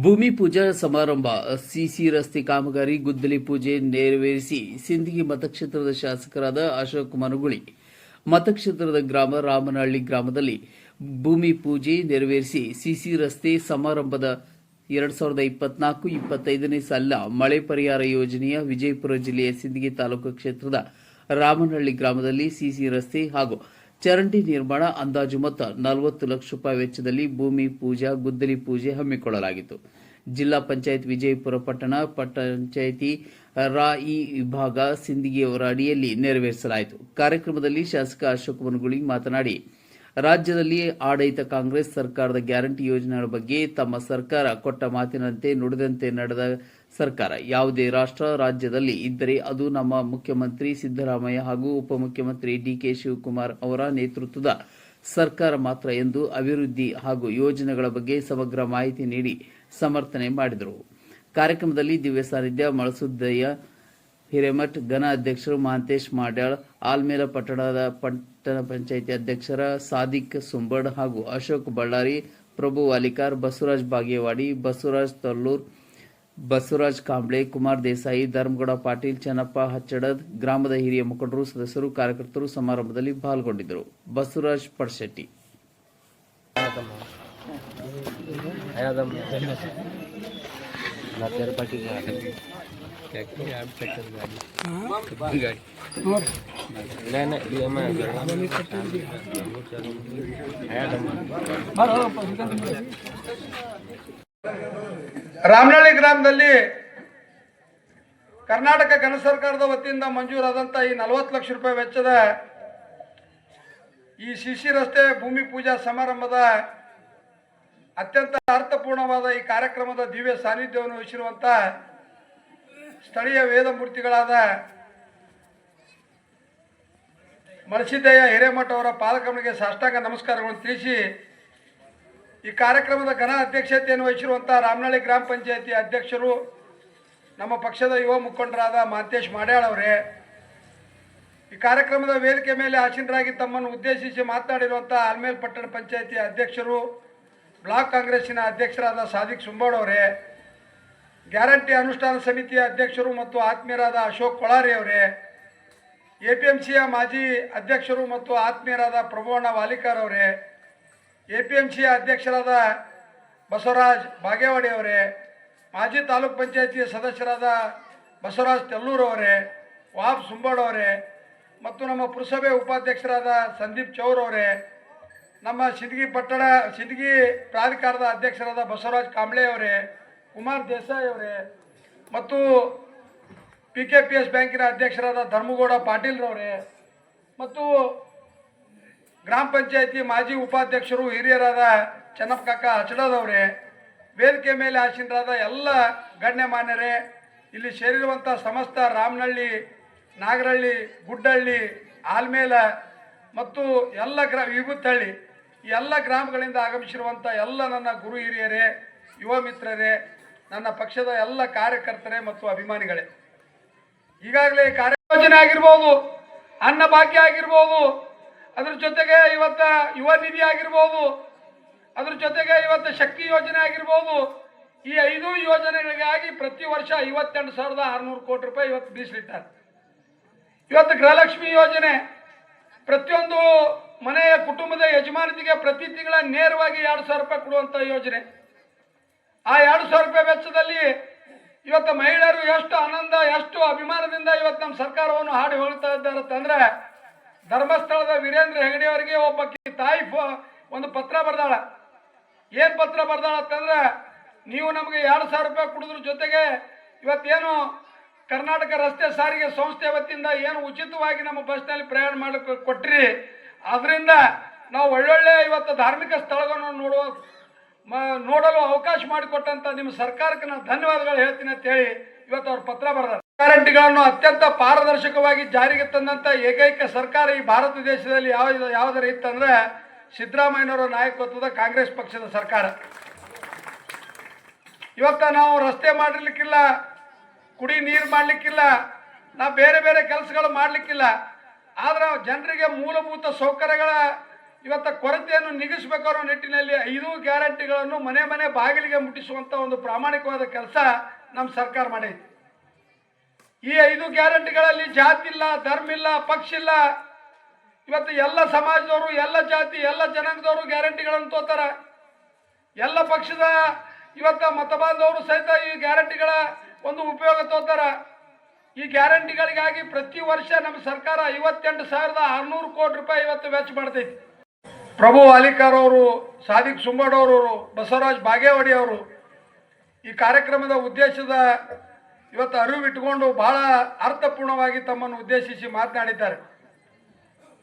ಭೂಮಿ ಪೂಜಾ ಸಮಾರಂಭ ಸಿಸಿ ರಸ್ತೆ ಕಾಮಗಾರಿ ಗುದ್ದಲಿ ಪೂಜೆ ನೆರವೇರಿಸಿ ಸಿಂದಗಿ ಮತಕ್ಷೇತ್ರದ ಶಾಸಕರಾದ ಅಶೋಕ್ ಮನುಗುಳಿ ಮತಕ್ಷೇತ್ರದ ಗ್ರಾಮ ರಾಮನಹಳ್ಳಿ ಗ್ರಾಮದಲ್ಲಿ ಭೂಮಿ ಪೂಜೆ ನೆರವೇರಿಸಿ ಸಿಸಿ ರಸ್ತೆ ಸಮಾರಂಭದ 2024-25ನೇ ಸಾಲಿನ ಮಳೆ ಪರಿಹಾರ ಯೋಜನೆಯ ವಿಜಯಪುರ ಜಿಲ್ಲೆಯ ಸಿಂದಗಿ ತಾಲೂಕು ಕ್ಷೇತ್ರದ ರಾಮನಹಳ್ಳಿ ಗ್ರಾಮದಲ್ಲಿ ಸಿಸಿ ರಸ್ತೆ ಹಾಗೂ ಚರಂಡಿ ನಿರ್ಮಾಣ ಅಂದಾಜು ಮೊತ್ತ 40 ಲಕ್ಷ ರೂಪಾಯಿ ವೆಚ್ಚದಲ್ಲಿ ಭೂಮಿ ಪೂಜಾ ಗುದ್ದಲಿ ಪೂಜೆ ಹಮ್ಮಿಕೊಳ್ಳಲಾಗಿತ್ತು. ಜಿಲ್ಲಾ ಪಂಚಾಯತ್ ವಿಜಯಪುರ ಪಟ್ಟಣ ಪಂಚಾಯಿತಿ ರಾಯಿ ವಿಭಾಗ ಸಿಂದಗಿಯವರ ಅಡಿಯಲ್ಲಿ ನೆರವೇರಿಸಲಾಯಿತು. ಕಾರ್ಯಕ್ರಮದಲ್ಲಿ ಶಾಸಕ ಅಶೋಕ್ ಮನುಗುಳಿ ಮಾತನಾಡಿ, ರಾಜ್ಯದಲ್ಲಿ ಆಡಳಿತ ಕಾಂಗ್ರೆಸ್ ಸರ್ಕಾರದ ಗ್ಯಾರಂಟಿ ಯೋಜನೆಗಳ ಬಗ್ಗೆ ತಮ್ಮ ಸರ್ಕಾರ ಕೊಟ್ಟ ಮಾತಿನಂತೆ ನುಡಿದಂತೆ ನಡೆದ ಸರ್ಕಾರ. ಯಾವುದೇ ರಾಷ್ಟ್ರ ರಾಜ್ಯದಲ್ಲಿ ಇದ್ದರೆ ಅದು ನಮ್ಮ ಮುಖ್ಯಮಂತ್ರಿ ಸಿದ್ದರಾಮಯ್ಯ ಹಾಗೂ ಉಪಮುಖ್ಯಮಂತ್ರಿ ಡಿಕೆ ಶಿವಕುಮಾರ್ ಅವರ ನೇತೃತ್ವದ ಸರ್ಕಾರ ಮಾತ್ರ ಎಂದು ಅಭಿವೃದ್ಧಿ ಹಾಗೂ ಯೋಜನೆಗಳ ಬಗ್ಗೆ ಸಮಗ್ರ ಮಾಹಿತಿ ನೀಡಿ ಸಮರ್ಥನೆ ಮಾಡಿದರು. ಕಾರ್ಯಕ್ರಮದಲ್ಲಿ ದಿವ್ಯ ಸಾನ್ನಿಧ್ಯ ಮಳಸುದ್ದಯ್ಯ ಹಿರೇಮಠ್, ಘನ ಅಧ್ಯಕ್ಷರು ಮಹಾಂತೇಶ್ ಮಾಡ್ಯಾಳ್, ಆಲ್ಮೇಲ ಪಟ್ಟಣ ಪಂಚಾಯಿತಿ ಅಧ್ಯಕ್ಷರ ಸಾದಿಕ್ ಸುಂಬಡ್ ಹಾಗೂ ಅಶೋಕ್ ಬಳ್ಳಾರಿ, ಪ್ರಭು ವಾಲಿಕಾರ್, ಬಸವರಾಜ್ ಬಾಗೇವಾಡಿ, ಬಸವರಾಜ್ ತಲ್ಲೂರ್, ಬಸವರಾಜ್ ಕಾಂಬ್ಳೆ, ಕುಮಾರ್ ದೇಸಾಯಿ, ಧರ್ಮಗೌಡ ಪಾಟೀಲ್, ಚನ್ನಪ್ಪ ಹಚ್ಚಡದ್, ಗ್ರಾಮದ ಹಿರಿಯ ಮುಖಂಡರು, ಸದಸ್ಯರು, ಕಾರ್ಯಕರ್ತರು ಸಮಾರಂಭದಲ್ಲಿ ಪಾಲ್ಗೊಂಡಿದ್ದರು. ಬಸವರಾಜ್ ಪಡ್ಶೆಟ್ಟಿ ರಾಮನಹಳ್ಳಿ ಗ್ರಾಮದಲ್ಲಿ ಕರ್ನಾಟಕ ಘನ ಸರ್ಕಾರದ ವತಿಯಿಂದ ಮಂಜೂರಾದಂಥ ಈ 40 ಲಕ್ಷ ರೂಪಾಯಿ ವೆಚ್ಚದ ಈ ಸಿಸಿ ರಸ್ತೆ ಭೂಮಿ ಪೂಜಾ ಸಮಾರಂಭದ ಅತ್ಯಂತ ಅರ್ಥಪೂರ್ಣವಾದ ಈ ಕಾರ್ಯಕ್ರಮದ ದಿವ್ಯ ಸಾನ್ನಿಧ್ಯವನ್ನು ವಹಿಸಿರುವಂಥ ಸ್ಥಳೀಯ ವೇದಮೂರ್ತಿಗಳಾದ ಮಳಸಿದ್ದಯ್ಯ ಹಿರೇಮಠ ಅವರ ಪಾದಕಮನಿಗೆ ಸಾಷ್ಟಾಂಗ ನಮಸ್ಕಾರಗಳನ್ನು ತಿಳಿಸಿ, ಈ ಕಾರ್ಯಕ್ರಮದ ಘನ ಅಧ್ಯಕ್ಷತೆಯನ್ನು ವಹಿಸಿರುವಂಥ ರಾಮನಹಳ್ಳಿ ಗ್ರಾಮ ಪಂಚಾಯತಿ ಅಧ್ಯಕ್ಷರು, ನಮ್ಮ ಪಕ್ಷದ ಯುವ ಮುಖಂಡರಾದ ಮಹಾಂತೇಶ್ ಮಾಡ್ಯಾಳ್ ಅವರೇ, ಈ ಕಾರ್ಯಕ್ರಮದ ವೇದಿಕೆ ಮೇಲೆ ಆಸೀನರಾಗಿ ತಮ್ಮನ್ನು ಉದ್ದೇಶಿಸಿ ಮಾತನಾಡಿರುವಂಥ ಆಲ್ಮೇಲ್ ಪಟ್ಟಣ ಪಂಚಾಯತಿ ಅಧ್ಯಕ್ಷರು, ಬ್ಲಾಕ್ ಕಾಂಗ್ರೆಸ್ಸಿನ ಅಧ್ಯಕ್ಷರಾದ ಸಾದಿಕ್ ಸುಂಬೋಡ್ ಅವರೇ, ಗ್ಯಾರಂಟಿ ಅನುಷ್ಠಾನ ಸಮಿತಿಯ ಅಧ್ಯಕ್ಷರು ಮತ್ತು ಆತ್ಮೀಯರಾದ ಅಶೋಕ್ ಕೊಳಾರಿ ಅವರೇ, ಎಪಿಎಂಸಿಯ ಮಾಜಿ ಅಧ್ಯಕ್ಷರು ಮತ್ತು ಆತ್ಮೀಯರಾದ ಪ್ರಭುವಣ್ಣ ವಾಲಿಕಾರ್ ಅವರೇ, ಎಪಿಎಂಸಿಯ ಅಧ್ಯಕ್ಷರಾದ ಬಸವರಾಜ್ ಬಾಗೇವಾಡಿ ಅವರೇ, ಮಾಜಿ ತಾಲೂಕ್ ಪಂಚಾಯತಿಯ ಸದಸ್ಯರಾದ ಬಸವರಾಜ್ ತೆಲ್ಲೂರ್ ಅವರೇ, ವಾಬ್ ಸುಂಬೋಡ್ ಅವರೇ ಮತ್ತು ನಮ್ಮ ಪುರಸಭೆ ಉಪಾಧ್ಯಕ್ಷರಾದ ಸಂದೀಪ್ ಚೌರ್ ಅವರೇ, ನಮ್ಮ ಸಿಂದಗಿ ಪ್ರಾಧಿಕಾರದ ಅಧ್ಯಕ್ಷರಾದ ಬಸವರಾಜ್ ಕಾಂಬ್ಳೆ ಅವರೇ, ಕುಮಾರ್ ದೇಸಾಯಿ ಅವರೇ ಮತ್ತು PKPS ಬ್ಯಾಂಕಿನ ಅಧ್ಯಕ್ಷರಾದ ಧರ್ಮಗೌಡ ಪಾಟೀಲ್ರವರೇ ಮತ್ತು ಗ್ರಾಮ ಪಂಚಾಯತಿ ಮಾಜಿ ಉಪಾಧ್ಯಕ್ಷರು ಹಿರಿಯರಾದ ಚನ್ನಪ್ಪ ಹಚ್ಚಡದವರೇ, ವೇದಿಕೆ ಮೇಲೆ ಆಸೀನರಾದ ಎಲ್ಲ ಗಣ್ಯಮಾನ್ಯರೇ, ಇಲ್ಲಿ ಸೇರಿರುವಂಥ ಸಮಸ್ತ ರಾಮನಹಳ್ಳಿ, ನಾಗರಹಳ್ಳಿ, ಗುಡ್ಡಹಳ್ಳಿ, ಆಲ್ಮೇಲ ಮತ್ತು ಎಲ್ಲ ವಿಭೂತಹಳ್ಳಿ ಈ ಎಲ್ಲ ಗ್ರಾಮಗಳಿಂದ ಆಗಮಿಸಿರುವಂಥ ಎಲ್ಲ ನನ್ನ ಗುರು ಹಿರಿಯರೇ, ಯುವ ಮಿತ್ರರೇ, ನನ್ನ ಪಕ್ಷದ ಎಲ್ಲ ಕಾರ್ಯಕರ್ತರೇ ಮತ್ತು ಅಭಿಮಾನಿಗಳೇ, ಈಗಾಗಲೇ ಕಾರ್ಯಯೋಜನೆ ಆಗಿರ್ಬೋದು, ಅನ್ನ ಭಾಗ್ಯ ಆಗಿರ್ಬೋದು, ಅದ್ರ ಜೊತೆಗೆ ಇವತ್ತು ಯುವ ನಿಧಿ ಆಗಿರ್ಬೋದು, ಅದ್ರ ಜೊತೆಗೆ ಇವತ್ತು ಶಕ್ತಿ ಯೋಜನೆ ಆಗಿರ್ಬೋದು, ಈ 5 ಯೋಜನೆಗಳಿಗಾಗಿ ಪ್ರತಿ ವರ್ಷ 58,600 ಕೋಟಿ ರೂಪಾಯಿ ಇವತ್ತು ಮೀಸಲಿಟ್ಟಾರೆ. ಇವತ್ತು ಗೃಹಲಕ್ಷ್ಮಿ ಯೋಜನೆ ಪ್ರತಿಯೊಂದು ಮನೆಯ ಕುಟುಂಬದ ಯಜಮಾನತಿಗೆ ಪ್ರತಿ ತಿಂಗಳ ನೇರವಾಗಿ 2,000 ರೂಪಾಯಿ ಕೊಡುವಂಥ ಯೋಜನೆ. ಆ 2,000 ರೂಪಾಯಿ ವೆಚ್ಚದಲ್ಲಿ ಇವತ್ತು ಮಹಿಳೆಯರು ಎಷ್ಟು ಆನಂದ, ಎಷ್ಟು ಅಭಿಮಾನದಿಂದ ಇವತ್ತು ನಮ್ಮ ಸರ್ಕಾರವನ್ನು ಹಾಡಿ ಹೋಗ್ತಾ ಇದ್ದಾರೆ ಅಂತಂದ್ರೆ, ಧರ್ಮಸ್ಥಳದ ವೀರೇಂದ್ರ ಹೆಗಡೆ ಅವರಿಗೆ ಒಬ್ಬ ತಾಯಿ ಒಂದು ಪತ್ರ ಬರ್ದಾಳ. ಏನು ಪತ್ರ ಬರ್ದಾಳ ಅಂತಂದ್ರೆ, ನೀವು ನಮಗೆ 2,000 ರೂಪಾಯಿ ಕೊಡೋದ್ರ ಜೊತೆಗೆ ಇವತ್ತೇನು ಕರ್ನಾಟಕ ರಸ್ತೆ ಸಾರಿಗೆ ಸಂಸ್ಥೆ ವತಿಯಿಂದ ಏನು ಉಚಿತವಾಗಿ ನಮ್ಮ ಬಸ್ನಲ್ಲಿ ಪ್ರಯಾಣ ಮಾಡಲಿಕ್ಕೆ ಕೊಟ್ಟಿರಿ, ಅದರಿಂದ ನಾವು ಒಳ್ಳೊಳ್ಳೆ ಇವತ್ತು ಧಾರ್ಮಿಕ ಸ್ಥಳಗಳನ್ನು ನೋಡಲು ಅವಕಾಶ ಮಾಡಿಕೊಟ್ಟಂತ ನಿಮ್ಮ ಸರ್ಕಾರಕ್ಕೆ ನಾನು ಧನ್ಯವಾದಗಳು ಹೇಳ್ತೀನಿ ಅಂತ ಹೇಳಿ ಇವತ್ತು ಅವ್ರ ಪತ್ರ ಬರೆದಾರೆ. ಗ್ಯಾರಂಟಿಗಳನ್ನು ಅತ್ಯಂತ ಪಾರದರ್ಶಕವಾಗಿ ಜಾರಿಗೆ ತಂದಂಥ ಏಕೈಕ ಸರ್ಕಾರ ಈ ಭಾರತ ದೇಶದಲ್ಲಿ ಯಾವುದರ ಇತ್ತಂದ್ರೆ ಸಿದ್ದರಾಮಯ್ಯನವರ ನಾಯಕತ್ವದ ಕಾಂಗ್ರೆಸ್ ಪಕ್ಷದ ಸರ್ಕಾರ. ಇವತ್ತು ನಾವು ರಸ್ತೆ ಮಾಡಲಿಕ್ಕಿಲ್ಲ, ಕುಡಿ ನೀರು ಮಾಡಲಿಕ್ಕಿಲ್ಲ, ನಾವು ಬೇರೆ ಬೇರೆ ಕೆಲಸಗಳು ಮಾಡಲಿಕ್ಕಿಲ್ಲ, ಆದ್ರೆ ಜನರಿಗೆ ಮೂಲಭೂತ ಸೌಕರ್ಯಗಳ ಇವತ್ತ ಕೊರತೆಯನ್ನು ನೀಗಿಸಬೇಕು ಅನ್ನೋ ನಿಟ್ಟಿನಲ್ಲಿ 5 ಗ್ಯಾರಂಟಿಗಳನ್ನು ಮನೆ ಮನೆ ಬಾಗಿಲಿಗೆ ಮುಟ್ಟಿಸುವಂಥ ಒಂದು ಪ್ರಾಮಾಣಿಕವಾದ ಕೆಲಸ ನಮ್ಮ ಸರ್ಕಾರ ಮಾಡೈತಿ. ಈ 5 ಗ್ಯಾರಂಟಿಗಳಲ್ಲಿ ಜಾತಿ ಇಲ್ಲ, ಧರ್ಮ ಇಲ್ಲ, ಪಕ್ಷ ಇಲ್ಲ. ಇವತ್ತು ಎಲ್ಲ ಸಮಾಜದವರು, ಎಲ್ಲ ಜಾತಿ, ಎಲ್ಲ ಜನಾಂಗದವರು ಗ್ಯಾರಂಟಿಗಳನ್ನು ತೋತಾರ. ಎಲ್ಲ ಪಕ್ಷದ ಇವತ್ತ ಮತಬಾಂಧವರು ಸಹಿತ ಈ ಗ್ಯಾರಂಟಿಗಳ ಒಂದು ಉಪಯೋಗ ತೋತಾರ. ಈ ಗ್ಯಾರಂಟಿಗಳಿಗಾಗಿ ಪ್ರತಿ ವರ್ಷ ನಮ್ಮ ಸರ್ಕಾರ 58,600 ಕೋಟಿ ರೂಪಾಯಿ ಇವತ್ತು ವೆಚ್ಚ ಮಾಡ್ತೈತಿ. ಪ್ರಭು ವಾಲಿಕಾರ್ ಅವರು, ಸಾದಿಕ್ ಸುಂಬಡ್ ಅವರು, ಬಸವರಾಜ್ ಬಾಗೇವಾಡಿ ಅವರು ಈ ಕಾರ್ಯಕ್ರಮದ ಉದ್ದೇಶದ ಇವತ್ತು ಅರಿವು ಇಟ್ಟುಕೊಂಡು ಬಹಳ ಅರ್ಥಪೂರ್ಣವಾಗಿ ತಮ್ಮನ್ನು ಉದ್ದೇಶಿಸಿ ಮಾತನಾಡಿದ್ದಾರೆ.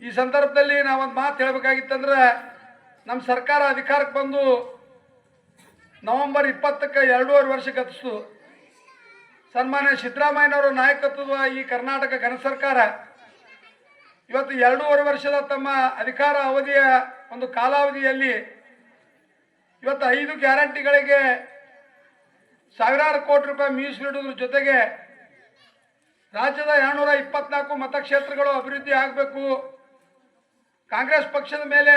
ಈ ಸಂದರ್ಭದಲ್ಲಿ ನಾವೊಂದು ಮಾತು ಹೇಳಬೇಕಾಗಿತ್ತಂದ್ರೆ, ನಮ್ಮ ಸರ್ಕಾರ ಅಧಿಕಾರಕ್ಕೆ ಬಂದು ನವೆಂಬರ್ 20ಕ್ಕೆ 2.5 ವರ್ಷ ಗತಿಸ್ತು. ಸನ್ಮಾನ್ಯ ಸಿದ್ದರಾಮಯ್ಯನವರ ನಾಯಕತ್ವದ ಈ ಕರ್ನಾಟಕ ಘನ ಸರ್ಕಾರ ಇವತ್ತು 2.5 ವರ್ಷದ ತಮ್ಮ ಅಧಿಕಾರ ಅವಧಿಯ ಒಂದು ಕಾಲಾವಧಿಯಲ್ಲಿ ಇವತ್ತು 5 ಗ್ಯಾರಂಟಿಗಳಿಗೆ ಸಾವಿರಾರು ಕೋಟಿ ರೂಪಾಯಿ ಮೀಸಲಿಡುವುದ್ರ ಜೊತೆಗೆ ರಾಜ್ಯದ 224 ಮತಕ್ಷೇತ್ರಗಳು ಅಭಿವೃದ್ಧಿ ಆಗಬೇಕು. ಕಾಂಗ್ರೆಸ್ ಪಕ್ಷದ ಮೇಲೆ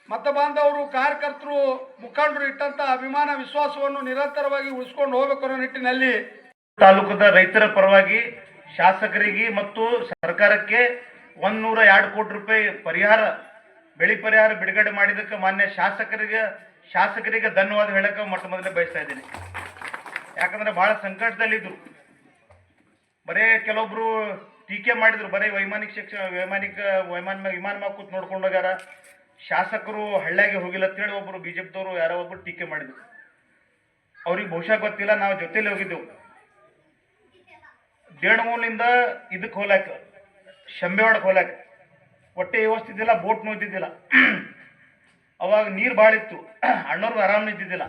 ಮತ ಬಾಂಧವರು, ಕಾರ್ಯಕರ್ತರು, ಮುಖಂಡರು ಇಟ್ಟಂತ ಅಭಿಮಾನ ವಿಶ್ವಾಸವನ್ನು ನಿರಂತರವಾಗಿ ಉಳಿಸ್ಕೊಂಡು ಹೋಗಬೇಕು ಅನ್ನೋ ನಿಟ್ಟಿನಲ್ಲಿ ತಾಲೂಕದ ರೈತರ ಪರವಾಗಿ ಶಾಸಕರಿಗೆ ಮತ್ತು ಸರ್ಕಾರಕ್ಕೆ 102 ಕೋಟಿ ರೂಪಾಯಿ ಬೆಳೆ ಪರಿಹಾರ ಬಿಡುಗಡೆ ಮಾಡಿದ್ದಕ್ಕೆ ಮಾನ್ಯ ಶಾಸಕರಿಗೆ ಧನ್ಯವಾದ ಹೇಳಕ್ಕೆ ಮೊಟ್ಟ ಮೊದಲೇ ಬಯಸ್ತಾ ಇದ್ದೀನಿ. ಯಾಕಂದ್ರೆ ಬಹಳ ಸಂಕಟದಲ್ಲಿದ್ರು. ಬರೇ ಕೆಲವೊಬ್ರು ಟೀಕೆ ಮಾಡಿದ್ರು, ಬರೀ ವಿಮಾನ ಕೂತ್ ನೋಡ್ಕೊಂಡು ಹೋಗ್ಯಾರ, ಶಾಸಕರು ಹಳ್ಳಿಯಾಗೆ ಹೋಗಿಲ್ಲ ಅಂತೇಳಿ ಒಬ್ಬರು ಬಿಜೆಪಿದವರು ಯಾರೋ ಒಬ್ಬರು ಟೀಕೆ ಮಾಡಿದ್ರು. ಅವ್ರಿಗೆ ಬಹುಶಃ ಗೊತ್ತಿಲ್ಲ, ನಾವು ಜೊತೆಲಿ ಹೋಗಿದ್ದೆವು. ದೇಣಮೂಲಿಂದ ಇದಕ್ಕೆ ಹೋಲಾಕ, ಶಂಬೆವಾಡಕ್ಕೆ ಹೋಲಾಕ ಹೊಟ್ಟೆ ವ್ಯವಸ್ಥೆ ಇದ್ದಿಲ್ಲ, ಬೋಟ್ನೂ ಇದ್ದಿದ್ದಿಲ್ಲ. ಅವಾಗ ನೀರು ಭಾಳ ಇತ್ತು, ಅಣ್ಣವ್ರಿಗೆ ಆರಾಮ ಇದ್ದಿದ್ದಿಲ್ಲ.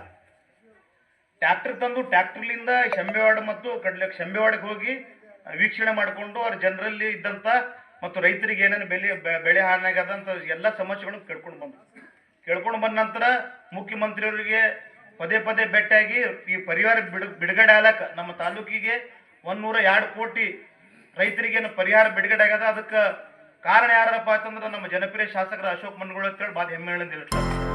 ಟ್ಯಾಕ್ಟರ್ ತಂದು ಟ್ಯಾಕ್ಟರ್ಲಿಂದ ಶಂಬೆವಾಡ ಮತ್ತು ಶಂಬೆವಾಡಕ್ಕೆ ಹೋಗಿ ವೀಕ್ಷಣೆ ಮಾಡಿಕೊಂಡು ಅವ್ರ ಜನರಲ್ಲಿ ಇದ್ದಂಥ ಮತ್ತು ರೈತರಿಗೆ ಏನೇನು ಬೆಳೆ ಹಾನಿಯಾಗದಂಥ ಎಲ್ಲ ಸಮಸ್ಯೆಗಳನ್ನು ಕೇಳ್ಕೊಂಡು ಬಂದ ನಂತರ ಮುಖ್ಯಮಂತ್ರಿಯವರಿಗೆ ಪದೇ ಭೇಟಿಯಾಗಿ ಈ ಪರಿಹಾರ ಬಿಡುಗಡೆ ಆಗ್ಲಕ್ಕ ನಮ್ಮ ತಾಲೂಕಿಗೆ 102 ಕೋಟಿ ರೈತರಿಗೇನು ಪರಿಹಾರ ಬಿಡುಗಡೆ ಆಗದ. ಅದಕ್ಕೆ ಕಾರಣ ಯಾರಪ್ಪ ಅಂತಂದ್ರೆ ನಮ್ಮ ಜನಪ್ರಿಯ ಶಾಸಕರ ಅಶೋಕ್ ಮನಗೋಳ ಅಂತೇಳಿ ಭಾಳ ಹೆಮ್ಮೆಗಳಿಂದ ಹೇಳ್ತಾರೆ.